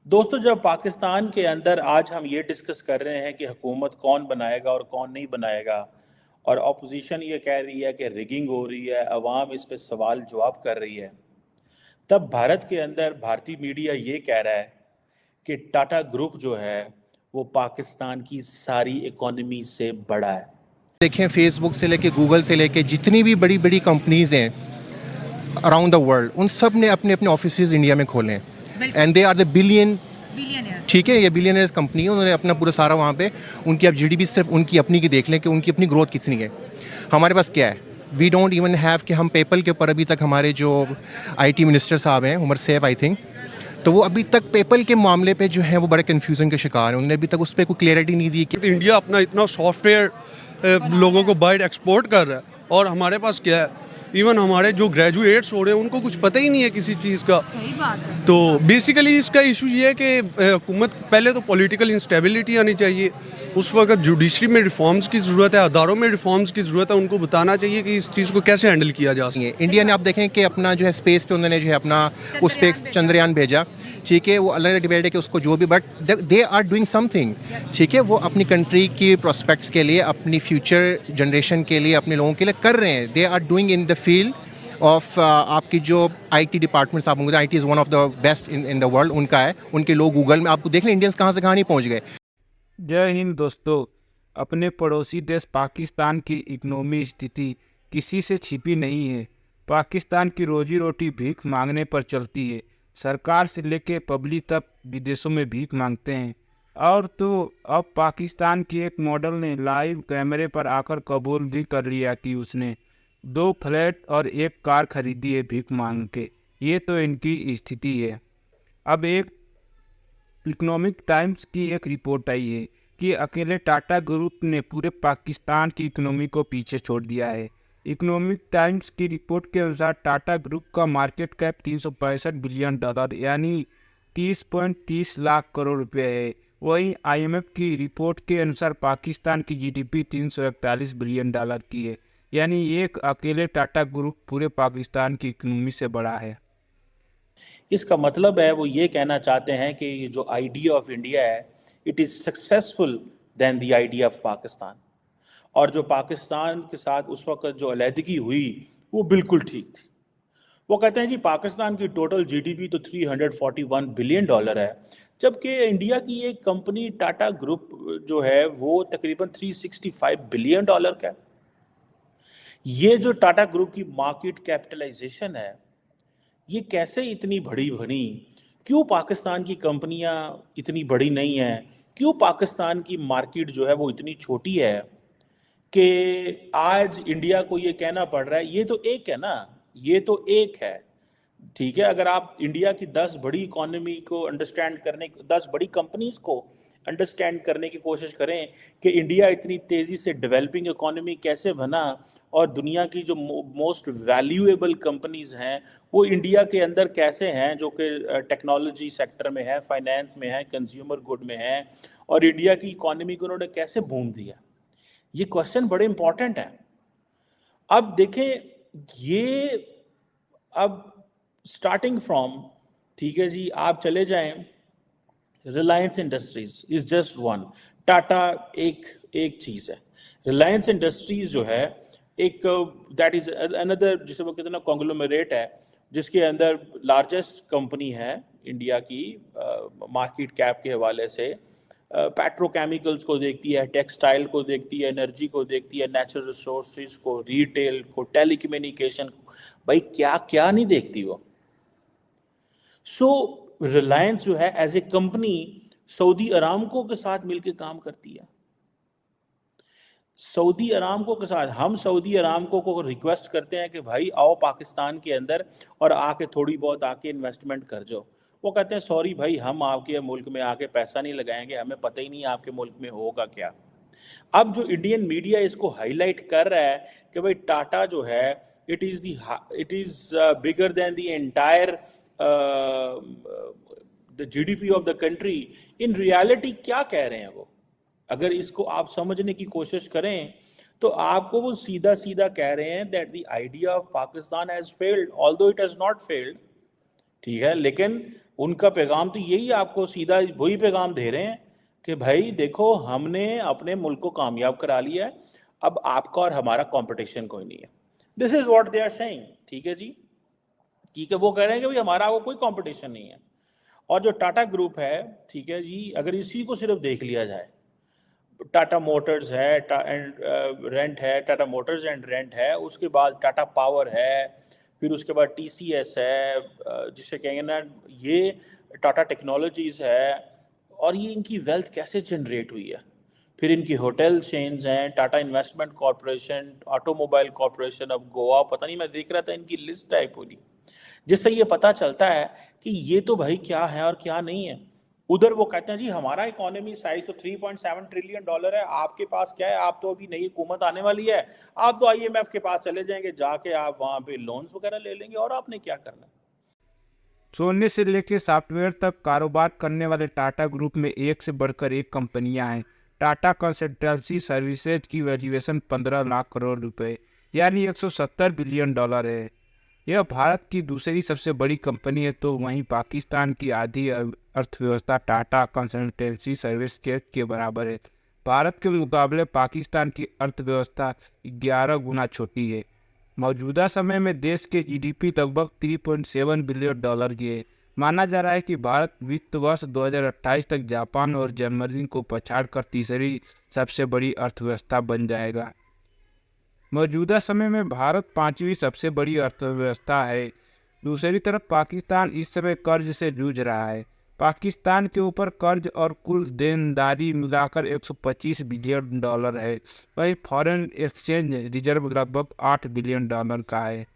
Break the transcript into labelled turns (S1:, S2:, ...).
S1: दोस्तों, जब पाकिस्तान के अंदर आज हम ये डिस्कस कर रहे हैं कि हुकूमत कौन बनाएगा और कौन नहीं बनाएगा, और अपोजिशन ये कह रही है कि रिगिंग हो रही है, अवाम इस पे सवाल जवाब कर रही है, तब भारत के अंदर भारतीय मीडिया ये कह रहा है कि टाटा ग्रुप जो है वो पाकिस्तान की सारी इकोनॉमी से बड़ा है।
S2: देखें, फेसबुक से लेके गूगल से लेके जितनी भी बड़ी बड़ी कंपनीज हैं अराउंड द वर्ल्ड, उन सब ने अपने अपने ऑफिसेज इंडिया में खोले हैं and they are the billion. ठीक है, ये बिलियनर्स कंपनी है, उन्होंने अपना पूरा सारा वहाँ पे उनकी, अब जीडीपी सिर्फ उनकी अपनी की देख लें कि उनकी अपनी ग्रोथ कितनी है। हमारे पास क्या है? वी डोंट इवन हैव कि हम पेपल के ऊपर अभी तक हमारे जो आईटी मिनिस्टर साहब हैं, उमर सैफ आई थिंक, तो वो अभी तक पेपल के मामले पे जो है वो बड़े कन्फ्यूजन के शिकार हैं। उन्होंने अभी तक उस पर कोई क्लियरिटी नहीं दी कि
S3: इंडिया अपना इतना सॉफ्टवेयर लोगों को बाहर एक्सपोर्ट कर रहा है और हमारे पास क्या है, इवन हमारे जो ग्रेजुएट्स हो रहे हैं उनको कुछ पता ही नहीं है किसी चीज़ का।
S4: सही बात है।
S3: तो बेसिकली इसका इशू ये है कि हुकूमत पहले तो पॉलिटिकल इंस्टेबिलिटी आनी चाहिए, उस वक्त जुडिशरी में रिफॉर्म्स की ज़रूरत है, अदारों में रिफॉर्म्स की ज़रूरत है, उनको बताना चाहिए कि इस चीज़ को कैसे हैंडल किया जा सकता है।
S2: इंडिया ने आप देखें कि अपना जो है स्पेस पे उन्होंने जो है अपना उस पे चंद्रयान भेजा। ठीक है, वो अलग डिबेट है कि उसको जो भी, but they are doing something. ठीक है, वो अपनी कंट्री की प्रोस्पेक्ट्स के लिए, अपनी फ्यूचर जनरेशन के लिए, अपने लोगों के लिए कर रहे हैं। They are doing in the field of आपकी जो आईटी डिपार्टमेंट्स आप होंगे, IT is one of the best in the world, उनका है। उनके लोग गूगल में आपको देख लें इंडियंस कहाँ से कहाँ नहीं पहुँच गए।
S5: जय हिंद दोस्तों। अपने पड़ोसी देश पाकिस्तान की इकोनॉमी स्थिति किसी से छिपी नहीं है। पाकिस्तान की रोजी रोटी भीख मांगने पर चलती है। सरकार से लेकर पब्लिक तक विदेशों में भीख मांगते हैं। और तो अब पाकिस्तान की एक मॉडल ने लाइव कैमरे पर आकर कबूल भी कर लिया कि उसने 2 फ्लैट और 1 कार खरीदी है भीख मांग के। ये तो इनकी स्थिति है। अब एक इकोनॉमिक टाइम्स की एक रिपोर्ट आई है कि अकेले टाटा ग्रुप ने पूरे पाकिस्तान की इकोनॉमी को पीछे छोड़ दिया है। इकोनॉमिक टाइम्स की रिपोर्ट के अनुसार टाटा ग्रुप का मार्केट कैप $365 बिलियन यानी 30.30 लाख करोड़ रुपए है। वहीं आईएमएफ की रिपोर्ट के अनुसार पाकिस्तान की जीडीपी $341 बिलियन की है, यानी एक अकेले टाटा ग्रुप पूरे पाकिस्तान की इकोनॉमी से बड़ा है।
S1: इसका मतलब है वो ये कहना चाहते हैं कि ये जो आइडिया ऑफ इंडिया है, it is successful then the idea of Pakistan. और जो पाकिस्तान के साथ उस वक्त जो अलहदगी हुई वो बिल्कुल ठीक थी। वो कहते हैं जी पाकिस्तान की टोटल जीडीपी तो $341 बिलियन है, जबकि इंडिया की एक कंपनी टाटा ग्रुप जो है वो तकरीबन $365 बिलियन का है। ये जो टाटा ग्रुप की मार्केट कैपिटलाइजेशन है, ये कैसे इतनी बड़ी बनी? क्यों पाकिस्तान की कंपनियां इतनी बड़ी नहीं हैं? क्यों पाकिस्तान की मार्केट जो है वो इतनी छोटी है कि आज इंडिया को ये कहना पड़ रहा है? ये तो एक है ना, ये तो एक है। ठीक है, अगर आप इंडिया की 10 बड़ी इकोनॉमी को अंडरस्टैंड करने, 10 बड़ी कंपनीज को अंडरस्टैंड करने की कोशिश करें कि इंडिया इतनी तेज़ी से डेवलपिंग इकोनॉमी कैसे बना, और दुनिया की जो मोस्ट वैल्यूएबल कंपनीज हैं वो इंडिया के अंदर कैसे हैं, जो कि टेक्नोलॉजी सेक्टर में है, फाइनेंस में है, कंज्यूमर गुड में है, और इंडिया की इकोनॉमी को उन्होंने कैसे बूम दिया, ये क्वेश्चन बड़े इंपॉर्टेंट है। अब देखें, ये अब स्टार्टिंग फ्रॉम, ठीक है जी, आप चले जाएं, Reliance industries is just one, Tata एक एक चीज़ है। रिलायंस इंडस्ट्रीज जो है एक, दैट इज अनदर, जिसे वो कहते हैं ना कॉन्ग्लोमेरेट है, जिसके अंदर लार्जेस्ट कंपनी है इंडिया की मार्केट कैप के हवाले से। पेट्रोकेमिकल्स को देखती है, टेक्सटाइल को देखती है, एनर्जी को देखती है, नेचुरल रिसोर्सेज को, रिटेल को, टेलीकम्युनिकेशन को, भाई क्या क्या नहीं देखती वो। सो रिलायंस जो है as a company Saudi Aramco के साथ मिलकर काम करती है। सऊदी अरामको के साथ हम सऊदी अरामको को रिक्वेस्ट करते हैं कि भाई आओ पाकिस्तान के अंदर और आके थोड़ी बहुत आके इन्वेस्टमेंट कर जाओ। वो कहते हैं सॉरी भाई, हम आपके मुल्क में आके पैसा नहीं लगाएंगे, हमें पता ही नहीं आपके मुल्क में होगा क्या। अब जो इंडियन मीडिया इसको हाईलाइट कर रहा है कि भाई टाटा जो है it is bigger than the entire the GDP of the country. In reality क्या कह रहे हैं वो? अगर इसको आप समझने की कोशिश करें तो आपको वो सीधा सीधा कह रहे हैं that the idea of Pakistan has failed, although it has not failed. ठीक है, लेकिन उनका पैगाम तो यही आपको सीधा वही पैगाम दे रहे हैं कि भाई देखो हमने अपने मुल्क को कामयाब करा लिया है, अब आपका और हमारा कंपटीशन कोई नहीं है। This is what they are saying. ठीक है जी, ठीक है, वो कह रहे हैं कि भाई हमारा वो कोई कंपटीशन नहीं है। और जो टाटा ग्रुप है, ठीक है जी, अगर इसी को सिर्फ देख लिया जाए, टाटा मोटर्स है एंड रेंट है, टाटा मोटर्स एंड रेंट है, उसके बाद टाटा पावर है, फिर उसके बाद टीसीएस है, जिसे कहेंगे ना ये टाटा टेक्नोलॉजीज है, और ये इनकी वेल्थ कैसे जनरेट हुई है। फिर इनकी होटल चेन्स हैं, Tata investment corporation, automobile corporation of Goa, पता नहीं, मैं देख रहा था इनकी लिस्ट है पूरी, जिससे ये पता चलता है कि ये तो भाई क्या है और क्या नहीं है। उधर वो कहते हैं जी हमारा इकोनॉमी साइज तो 3.7 ट्रिलियन डॉलर है, आपके पास क्या है, आप तो अभी नई हुकूमत आने वाली है, आप तो आईएमएफ के पास चले जाएंगे, जाके आप वहाँ पे लोन्स वगैरह ले लेंगे, और आपने क्या करना है।
S5: सोने से लेकर सॉफ्टवेयर तक कारोबार करने वाले टाटा ग्रुप में एक से बढ़कर एक कंपनियां हैं। टाटा कंसल्टेंसी सर्विसेज की वैल्यूएशन 15 लाख करोड़ रुपए यानी 170 बिलियन डॉलर है। यह भारत की दूसरी सबसे बड़ी कंपनी है, तो वहीं पाकिस्तान की आधी अर्थव्यवस्था टाटा कंसल्टेंसी सर्विसेज के बराबर है। भारत के मुकाबले पाकिस्तान की अर्थव्यवस्था 11 गुना छोटी है। मौजूदा समय में देश के जीडीपी लगभग 3.7 बिलियन डॉलर की है। माना जा रहा है कि भारत वित्त वर्ष 2028 तक जापान और जर्मनी को पछाड़कर तीसरी सबसे बड़ी अर्थव्यवस्था बन जाएगा। मौजूदा समय में भारत 5वीं सबसे बड़ी अर्थव्यवस्था है। दूसरी तरफ पाकिस्तान इस समय कर्ज से जूझ रहा है। पाकिस्तान के ऊपर कर्ज और कुल देनदारी मिलाकर 125 बिलियन डॉलर है। वहीं फॉरेन एक्सचेंज रिजर्व लगभग 8 बिलियन डॉलर का है।